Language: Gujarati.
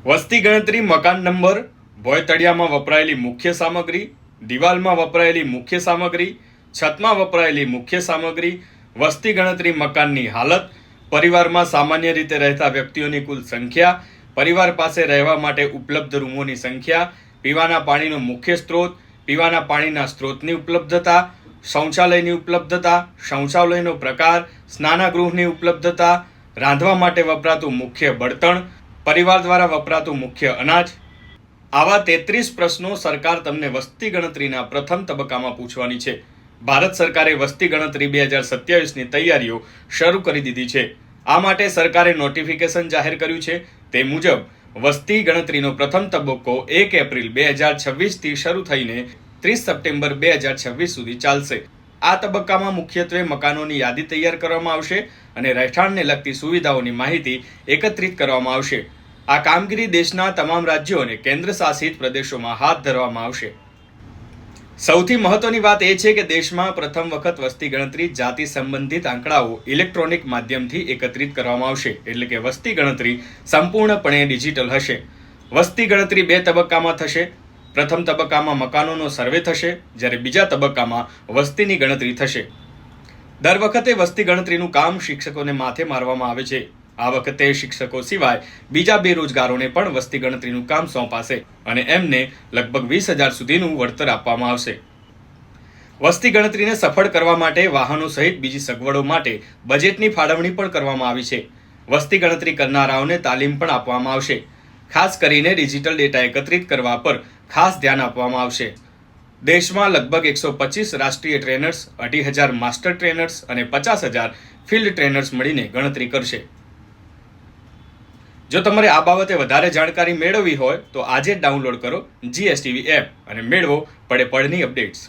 વસ્તી ગણતરી મકાન નંબર, ભોયતળિયામાં વપરાયેલી મુખ્ય સામગ્રી, દિવાલમાં વપરાયેલી મુખ્ય સામગ્રી, છતમાં વપરાયેલી મુખ્ય સામગ્રી, વસ્તી ગણતરી મકાનની હાલત, પરિવારમાં સામાન્ય રીતે રહેતા વ્યક્તિઓની કુલ સંખ્યા, પરિવાર પાસે રહેવા માટે ઉપલબ્ધ રૂમોની સંખ્યા, પીવાના પાણીનો મુખ્ય સ્ત્રોત, પીવાના પાણીના સ્ત્રોતની ઉપલબ્ધતા, શૌચાલયની ઉપલબ્ધતા, શૌચાલયનો પ્રકાર, સ્નાનાગૃહની ઉપલબ્ધતા, રાંધવા માટે વપરાતું મુખ્ય બળતણ, પરિવાર દ્વારા વપરાતું મુખ્ય અનાજ. આવા 33 પ્રશ્નો સરકાર તમને વસ્તી ગણતરીના પ્રથમ તબક્કામાં પૂછવાની છે. ભારત સરકારે વસ્તી ગણતરી 2027ની તૈયારીઓ શરૂ કરી દીધી છે. આ માટે સરકારે નોટિફિકેશન જાહેર કર્યું છે. તે મુજબ વસ્તી ગણતરીનો પ્રથમ તબક્કો 1 એપ્રિલ 2026થી શરૂ થઈને 30 સપ્ટેમ્બર 2026 સુધી ચાલશે. આ તબક્કામાં મુખ્યત્વે મકાનોની યાદી તૈયાર કરવામાં આવશે અને રહેઠાણને લગતી સુવિધાઓની માહિતી એકત્રિત કરવામાં આવશે. આ કામગીરી દેશના તમામ રાજ્યો અને કેન્દ્ર શાસિત પ્રદેશોમાં હાથ ધરવામાં આવશે. સૌથી મહત્વની વાત એ છે કે દેશમાં પ્રથમ વખત વસ્તી ગણતરી જાતિ સંબંધિત આંકડાઓ ઇલેક્ટ્રોનિક માધ્યમથી એકત્રિત કરવામાં આવશે. એટલે કે વસ્તી ગણતરી સંપૂર્ણપણે ડિજિટલ હશે. વસ્તી ગણતરી 2 તબક્કામાં થશે. પ્રથમ તબક્કામાં મકાનોનો સર્વે થશે, જ્યારે બીજા તબક્કામાં વસ્તીની ગણતરી થશે. દર વખતે વસ્તી ગણતરીનું કામ શિક્ષકોને માથે મારવામાં આવે છે. આ વખતે શિક્ષકો સિવાય બીજા બેરોજગારોને પણ વસ્તી ગણતરીનું કામ સોંપાશે અને એમને લગભગ 20,000 સુધીનું વળતર આપવામાં આવશે. વસ્તી ગણતરીને સફળ કરવા માટે વાહનો સહિત બીજી સગવડો માટે બજેટની ફાળવણી પણ કરવામાં આવી છે. વસ્તી ગણતરી કરનારાઓને તાલીમ પણ આપવામાં આવશે. ખાસ કરીને ડિજિટલ ડેટા એકત્રિત કરવા પર ખાસ ધ્યાન આપવામાં આવશે. દેશમાં લગભગ 125 રાષ્ટ્રીય ટ્રેનર્સ, 2,500 માસ્ટર ટ્રેનર્સ અને 50,000 ફિલ્ડ ટ્રેનર્સ મળીને ગણતરી કરશે. જો તમારે આ બાબતે વધારે જાણકારી મેળવવી હોય તો આજે જ ડાઉનલોડ કરો GSTV એપ અને મેળવો પડે પડની અપડેટ્સ.